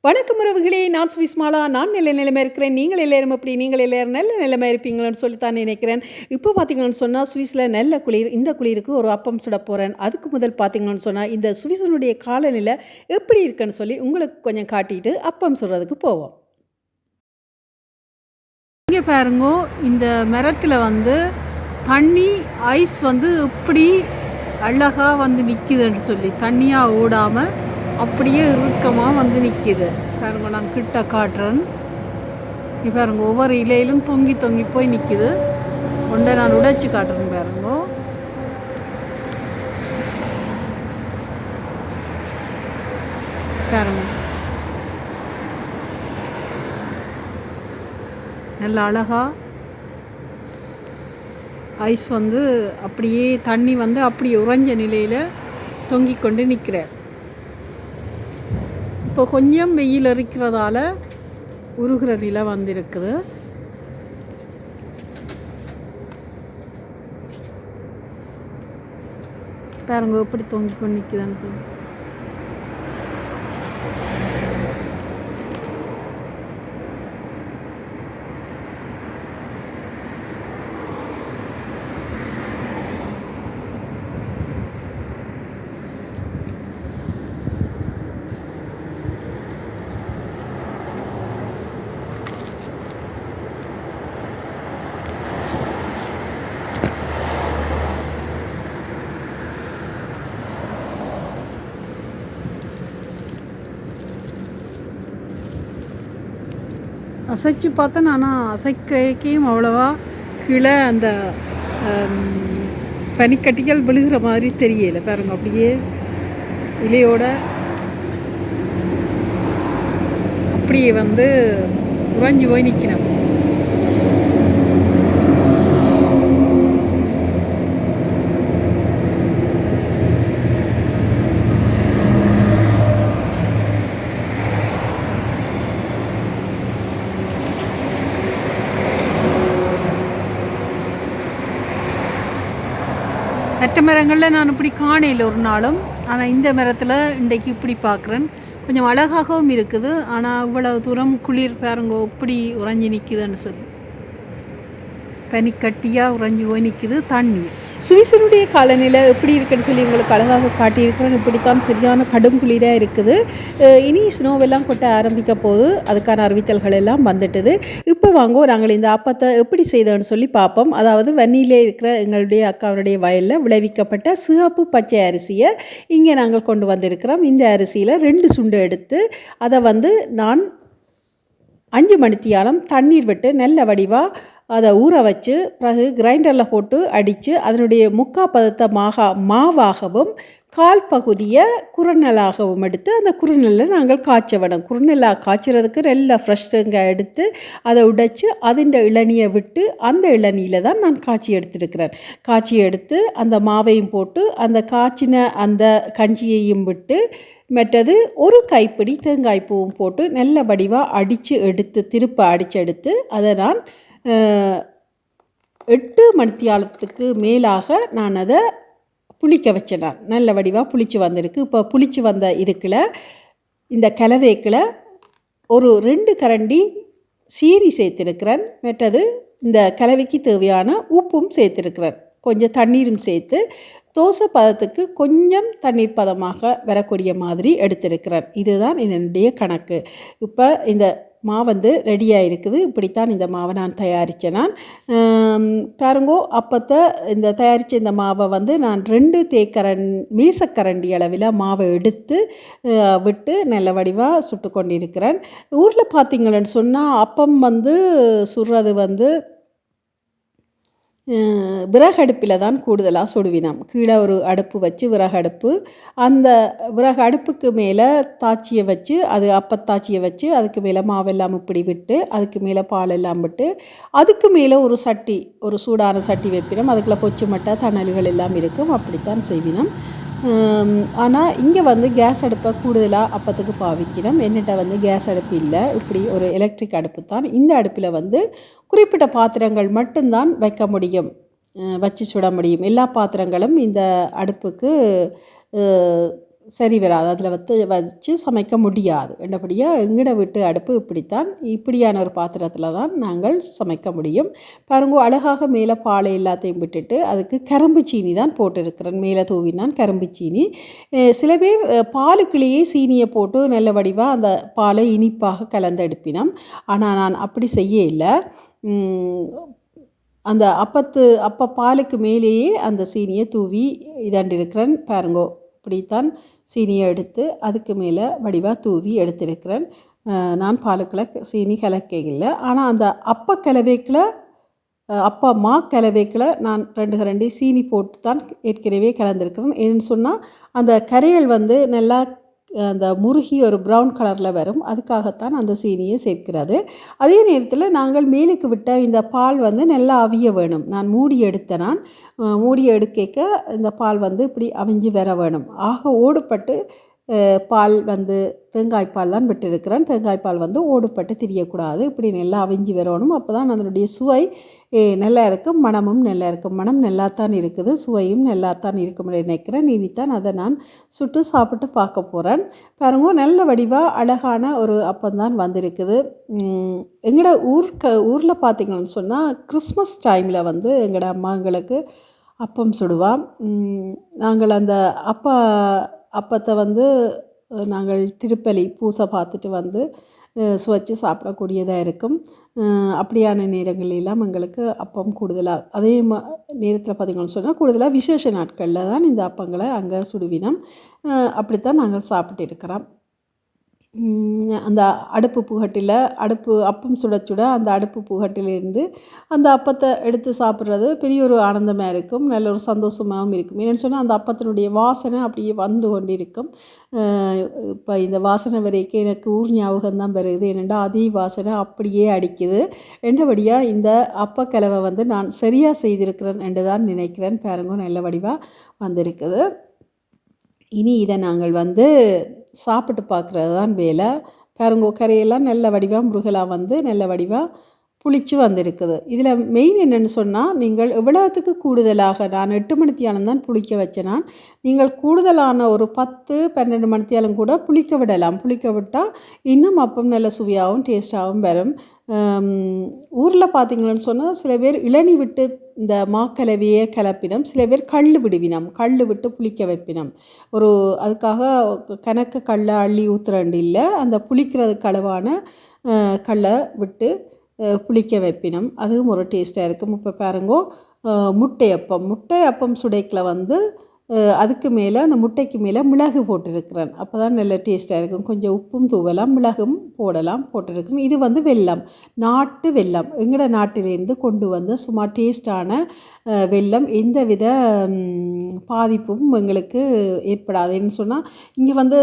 வணக்கம் உறவுகளே, நான் சுவிஸ்மாலா. நான் நல்ல நிலைமை இருக்கிறேன். நீங்கள் எல்லாரும் எப்படி? நீங்கள் எல்லாரும் நல்ல நிலைமை இருப்பீங்களோன்னு சொல்லித்தான் நினைக்கிறேன். இப்போ பார்த்தீங்கன்னு சொன்னால் சுவிஸில் நல்ல குளிர். இந்த குளிருக்கு ஒரு அப்பம் சுட போகிறேன். அதுக்கு முதல் பார்த்தீங்கன்னு சொன்னால் இந்த சுவிஸினுடைய காலநிலை எப்படி இருக்குன்னு சொல்லி உங்களுக்கு கொஞ்சம் காட்டிட்டு அப்பம் சுடுறதுக்கு போவோம். இங்கே பாருங்க, இந்த மரத்தில் தண்ணி ஐஸ் இப்படி அழகாக நிற்கிதுன்னு சொல்லி தண்ணியாக ஓடாமல் அப்படியே இறுக்கமாக நிற்கிது. பாருங்க, நான் கிட்ட காட்டுறேன். இப்போ பாருங்க, ஒவ்வொரு இலையிலும் தொங்கி தொங்கி போய் நிற்கிது. ஒன்றை நான் உடைச்சி காட்டுறேன். பாருங்க, பாருங்க, நல்ல அழகா ஐஸ் அப்படியே தண்ணி அப்படி உறைஞ்ச நிலையில் தொங்கிக் கொண்டு நிற்கிறார். இப்போ கொஞ்சம் வெயில் இருக்கிறதால உருகிற நிலை வந்திருக்குது. பாருங்க எப்படி தொங்கி கொண்டு நிற்குதான்னு சொல்லி. அசைச்சு பார்த்தேன். ஆனால் அசைக்கையும் அவ்வளோவா கீழே அந்த பனிக்கட்டிகள் விழுகிற மாதிரி தெரியல. பாருங்க, அப்படியே இலையோட அப்படியே உறைஞ்சி போய் நிற்கணும். மற்ற மரங்களில் நான் இப்படி காணையில் ஒரு நாளும், ஆனால் இந்த மரத்தில் இன்றைக்கு இப்படி பார்க்குறேன். கொஞ்சம் அழகாகவும் இருக்குது. ஆனால் இவ்வளவு தூரம் குளிர் பாருங்க இப்படி உறைஞ்சி நிற்குதுன்னு சொல்லி பனிக்கட்டியாக உறைஞ்சி போய் நிற்குது தண்ணி. சுவிஸினுடைய காலநிலை எப்படி இருக்குன்னு சொல்லி உங்களுக்கு அழகாக காட்டியிருக்கிறேன். இப்படித்தான் சரியான கடும் குளிராக இருக்குது. இனி ஸ்னோவெல்லாம் கொட்ட ஆரம்பிக்க போது அதுக்கான அறிவித்தல்கள் எல்லாம் வந்துட்டுது. இப்போ வாங்க நாங்கள் இந்த அப்பத்தை எப்படி செய்தோன்னு சொல்லி பார்ப்போம். அதாவது வன்னியிலே இருக்கிற எங்களுடைய அக்காவுடைய வயலில் விளைவிக்கப்பட்ட சிவப்பு பச்சை அரிசியை இங்கே நாங்கள் கொண்டு வந்திருக்கிறோம். இந்த அரிசியில் 2 சுண்டு எடுத்து அதை நான் 5 மணித்தியாலம் தண்ணீர் விட்டு நல்ல வடிவாக அதை ஊற வச்சு பிறகு கிரைண்டரில் போட்டு அடித்து அதனுடைய 3/4 பதத்தை மாவாகவும் 1/4 பகுதியை குறுநெல்லாகவும் எடுத்து அந்த குறுநெல்லை நாங்கள் காய்ச்ச வேணும். குறுநெல்லாக காய்ச்சறதுக்கு நல்லா ஃப்ரெஷ் தேங்காய் எடுத்து அதை உடைச்சி அதின் இளநியை விட்டு அந்த இளநியில் தான் நான் காய்ச்சி எடுத்துருக்கிறேன். காய்ச்சி எடுத்து அந்த மாவையும் போட்டு அந்த காய்ச்சின அந்த கஞ்சியையும் விட்டு மற்றது 1 கைப்பிடி தேங்காய் பூவும் போட்டு நல்ல வடிவாக அடித்து எடுத்து திருப்ப அடித்து எடுத்து அதை நான் 8 மணித்தியாலத்துக்கு மேலாக நான் அதை புளிக்க வச்சேன். நான் நல்ல வடிவாக புளிச்சு வந்திருக்கு. இப்போ புளிச்சு வந்த இதுக்குள்ள இந்த கலவைக்குள்ள ஒரு 2 கரண்டி சீனி சேர்த்துருக்கிறேன். மற்றது இந்த கலவைக்கு தேவையான உப்பும் சேர்த்துருக்கிறேன். கொஞ்சம் தண்ணீரும் சேர்த்து தோசை பதத்துக்கு கொஞ்சம் தண்ணீர் பதமாக வரக்கூடிய மாதிரி எடுத்திருக்கிறேன். இதுதான் இதனுடைய கணக்கு. இப்போ இந்த மாவு ரெடியாக இருக்குது. இப்படித்தான் இந்த மாவை நான் தயாரித்தேன். நான் பாருங்கோ, அப்போத்த இந்த தயாரித்த இந்த மாவை நான் 2 மீசக்கரண்டி அளவில் மாவை எடுத்து விட்டு நல்ல வடிவாக சுட்டு கொண்டிருக்கிறேன். ஊரில் பார்த்திங்களன்னு சொன்னால் அப்பம் சுடுறது விறகடுப்பில் தான் கூடுதலாக சுடுவினோம். கீழே ஒரு அடுப்பு வச்சு விறகடுப்பு, அந்த விறகு அடுப்புக்கு மேலே தாச்சியை வச்சு அது அப்பத்தாச்சியை வச்சு அதுக்கு மேலே மாவெல்லாம் இப்படி விட்டு அதுக்கு மேலே பாலெல்லாம் விட்டு அதுக்கு மேலே ஒரு சூடான சட்டி வைப்பினோம். அதுக்குள்ளே பொச்சு மட்டை தணல்கள் எல்லாம் இருக்கும். அப்படித்தான் செய்வினோம். ஆனால் இங்கே கேஸ் அடுப்பை கூடுதலாக அப்பத்துக்கு பாவிக்கணும். என்னிட்ட கேஸ் அடுப்பு இல்லை, இப்படி ஒரு எலக்ட்ரிக் அடுப்பு தான். இந்த அடுப்பில் குறிப்பிட்ட பாத்திரங்கள் மட்டும்தான் வைக்க முடியும், வச்சு சுட முடியும். எல்லா பாத்திரங்களும் இந்த அடுப்புக்கு சரி வராது, அதில் வச்சு சமைக்க முடியாது. என்றபடியாக எங்கட வீட்டு அடுப்பு இப்படித்தான், இப்படியான ஒரு பாத்திரத்தில் தான் நாங்கள் சமைக்க முடியும். பாருங்க, அழகாக மேலே பாலை எல்லாத்தையும் விட்டுட்டு அதுக்கு கரும்பு சீனி தான் போட்டிருக்கிறேன். மேலே தூவினான் கரும்பு சீனி. சில பேர் பாலுக்குள்ளேயே சீனியை போட்டு நல்ல வடிவாக அந்த பாலை இனிப்பாக கலந்து எடுப்பினோம். ஆனால் நான் அப்படி செய்ய இல்லை. அந்த அப்ப பாலுக்கு மேலேயே அந்த சீனியை தூவி இதாண்டிருக்கிறேன். பாருங்கோ, இப்படித்தான் சீனியை எடுத்து அதுக்கு மேலே வடிவாக தூவி எடுத்திருக்கிறேன். நான் பாலுக்குள்ள சீனி கலக்கையில், ஆனால் அந்த அப்ப கலவைக்கில் மா கலவைக்கில் நான் 2 கரண்டி சீனி போட்டு தான் ஏற்கனவே கலந்துருக்கிறேன். ஏன்னு சொன்னால் அந்த கரையல் நல்லா அந்த முருகி ஒரு ப்ரௌன் கலரில் வரும். அதுக்காகத்தான் அந்த சீனியை சேர்க்கிறது. அதே நேரத்தில் நாங்கள் மேலுக்கு விட்ட இந்த பால் நல்லா அவிய வேணும். நான் மூடி எடுக்க இந்த பால் இப்படி அவிஞ்சு வர வேணும். ஆக ஓடுபட்டு பால் தேங்காய்ப்பால் தான் விட்டுருக்கிறேன். தேங்காய்ப்பால் ஓடுபட்டு திரியக்கூடாது. இப்படி நல்லா அவிஞ்சு வரணும். அப்போ தான் அதனுடைய சுவை நல்லா இருக்கும், மனமும் நல்லா இருக்கும். மனம் நல்லாத்தான் இருக்குது, சுவையும் நல்லாத்தான் இருக்கும் நினைக்கிறேன். இனித்தான் அதை நான் சுட்டு சாப்பிட்டு பார்க்க போகிறேன். பாருங்க, நல்ல வடிவாக அழகான ஒரு அப்பந்தான் வந்திருக்குது. எங்களோட ஊரில் பார்த்திங்கன்னு சொன்னால் கிறிஸ்மஸ் டைமில் எங்களோட அம்மா எங்களுக்கு அப்பம் சுடுவாள். நாங்கள் அந்த அப்பத்தை நாங்கள் திருப்பலி பூசை பார்த்துட்டு சுவைச்சு சாப்பிடக்கூடியதாக இருக்கும். அப்படியான நேரங்களெல்லாம் எங்களுக்கு அப்பம் கூடுதலாக, அதே நேரத்தில் பார்த்திங்கன்னு சொன்னால் கூடுதலாக விசேஷ நாட்களில் தான் இந்த அப்பங்களை அங்கே சுடுவினோம். அப்படித்தான் நாங்கள் சாப்பிட்டு இருக்கிறோம். அந்த அடுப்பு புகட்டில் அப்பம் சுட அந்த அடுப்பு புகட்டிலேருந்து அந்த அப்பத்தை எடுத்து சாப்பிட்றது பெரிய ஒரு ஆனந்தமாக இருக்கும், நல்ல ஒரு சந்தோஷமாகவும் இருக்கும். என்னென்னு சொன்னால் அந்த அப்பத்தினுடைய வாசனை அப்படியே வந்து கொண்டு இருக்கும். இப்போ இந்த வாசனை வரைக்கும் எனக்கு ஊர் ஞாபகம் தான் வருது. என்னென்னா அதே வாசனை அப்படியே அடிக்குது. என்றபடியாக இந்த அப்பக்கலவை நான் சரியாக செய்திருக்கிறேன் என்று தான் நினைக்கிறேன். பாருங்க, நல்ல வடிவாக வந்திருக்குது. இனி இதை நாங்கள் சாப்பிட்டு பார்க்குறது தான் வேலை. பாருங்கோ, கரையெல்லாம் நல்ல வடிவாக முருகலாக நல்ல வடிவாக புளிச்சு வந்திருக்குது. இதில் மெயின் என்னென்னு சொன்னால், நீங்கள் எவ்வளோத்துக்கு கூடுதலாக, நான் 8 மணித்தியாலம் தான் புளிக்க வச்சேன். நீங்கள் கூடுதலான ஒரு 10-12 மணித்தியாலம் கூட புளிக்க விடலாம். புளிக்க விட்டால் இன்னும் அப்பம் நல்ல சுவையாகவும் டேஸ்ட்டாகவும் வரும். ஊரில் பார்த்திங்கன்னு சொன்னால் சில பேர் இளநி விட்டு இந்த மாக்கலவையை கலப்பினம், சில பேர் கல் விடுவினம், கல் விட்டு புளிக்க வைப்பினம். அதுக்காக கணக்கு கல்லை அள்ளி ஊற்றுறண்டு இல்லை, அந்த புளிக்கிறதுக்கு அளவான கல்லை விட்டு புளிக்க வைப்பினம். அதுவும் ஒரு டேஸ்ட்டாக இருக்கும். இப்போ பாருங்கோ, முட்டை அப்பம் சுடைக்கில் அதுக்கு மேலே அந்த முட்டைக்கு மேலே மிளகு போட்டிருக்கிறேன். அப்போ தான் நல்ல டேஸ்ட்டாக இருக்கும். கொஞ்சம் உப்பும் தூவலாம், மிளகும் போட்டிருக்கேன். இது வெல்லம், நாட்டு வெல்லம், எங்களோட நாட்டிலேருந்து கொண்டு சும்மா டேஸ்டான வெல்லம். எந்த வித பாதிப்பும் எங்களுக்கு ஏற்படாதுன்னு சொன்னால், இங்கே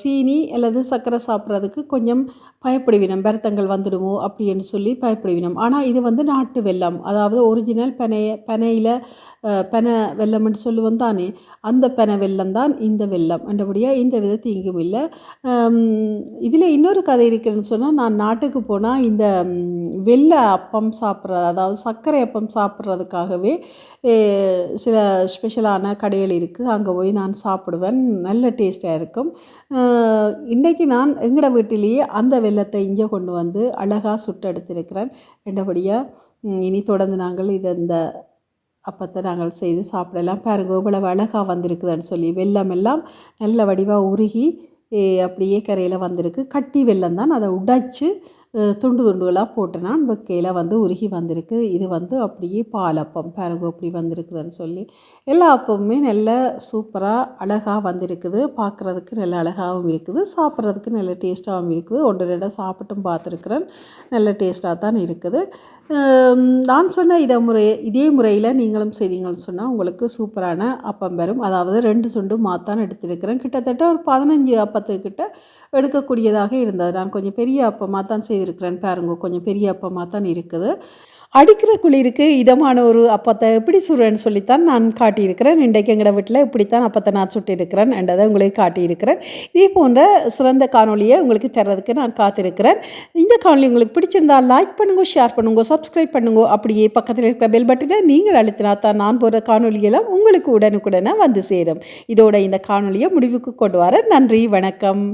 சீனி அல்லது சர்க்கரை சாப்பிட்றதுக்கு கொஞ்சம் பயப்படுவினம், வருத்தங்கள் வந்துடுமோ அப்படின்னு சொல்லி பயப்படுவினம். ஆனால் இது நாட்டு வெல்லம், அதாவது ஒரிஜினல் பனை வெல்லம்னு சொல்லுவோம் தானே, அந்த பனை வெல்லம் தான் இந்த வெல்லம். என்றபடியாக இந்த வித தீங்கும் இல்லை. இதில் இன்னொரு கதை இருக்குதுன்னு சொன்னால், நான் நாட்டுக்கு போனால் இந்த வெள்ளை அப்பம் சாப்பிட்றது, அதாவது சர்க்கரை அப்பம் சாப்பிட்றதுக்காகவே சில ஸ்பெஷலான கடைகள் இருக்குது. அங்கே போய் நான் சாப்பிடுவேன், நல்ல டேஸ்ட்டாக இருக்கும். இன்றைக்கி நான் எங்களோட வீட்டிலேயே அந்த வெல்லத்தை இங்கே கொண்டு அழகாக சுட்டு எடுத்திருக்கிறேன். என்றபடியாக இனி தொடர்ந்து நாங்கள் இந்த அப்பத்தை நாங்கள் செய்து சாப்பிடலாம். பாருங்க, இவ்வளவு அழகாக வந்திருக்குதுன்னு சொல்லி. வெல்லமெல்லாம் நல்ல வடிவாக உருகி அப்படியே கரையில் வந்திருக்கு. கட்டி வெல்லம் தான், அதை உடைச்சி துண்டு துண்டுகளாக போட்டு நான் வெக்கையில் உருகி வந்திருக்கு. இது அப்படியே பாலப்பம். பாருங்க அப்படி வந்திருக்குதுன்னு சொல்லி. எல்லா அப்பமுமே நல்ல சூப்பராக அழகாக வந்திருக்குது. பார்க்குறதுக்கு நல்ல அழகாகவும் இருக்குது, சாப்பிட்றதுக்கு நல்ல டேஸ்ட்டாகவும் இருக்குது. 1-2 சாப்பிட்டும் பார்த்துருக்குறேன், நல்ல டேஸ்ட்டாக தான் இருக்குது. நான் சொன்ன இதே முறையில் நீங்களும் செய்தீங்கன்னு சொன்னால் உங்களுக்கு சூப்பரான அப்பம் வரும். அதாவது 2 சுண்டு மாத்தான் எடுத்திருக்கிறேன். கிட்டத்தட்ட ஒரு 15 அப்பத்துக்கிட்ட எடுக்கக்கூடியதாக இருந்தது. நான் கொஞ்சம் பெரிய அப்பமாக தான் செய்திருக்கிறேன். பாருங்க, கொஞ்சம் பெரிய அப்பமாக தான் இருக்குது. அடிக்கிற குளிருக்கு இதமான ஒரு அப்பத்தை எப்படி சுடுறேன்னு சொல்லித்தான் நான் காட்டியிருக்கிறேன். இன்றைக்கு எங்களோட வீட்டில் இப்படித்தான் அப்பத்தை நான் சுட்டிருக்கிறேன் என்றதை உங்களுக்கு காட்டியிருக்கிறேன். இதே போன்ற சிறந்த காணொலியை உங்களுக்கு தர்றதுக்கு நான் காத்திருக்கிறேன். இந்த காணொலி உங்களுக்கு பிடிச்சிருந்தால் லைக் பண்ணுங்க, ஷேர் பண்ணுங்க, சப்ஸ்கிரைப் பண்ணுங்க. அப்படியே பக்கத்தில் இருக்கிற பெல் பட்டனை நீங்கள் அழுத்தினா தான் நான் போகிற காணொலியெல்லாம் உங்களுக்கு உடனுக்குடனே வந்து சேரும். இதோட இந்த காணொலியை முடிவுக்கு கொண்டு வர நன்றி, வணக்கம்.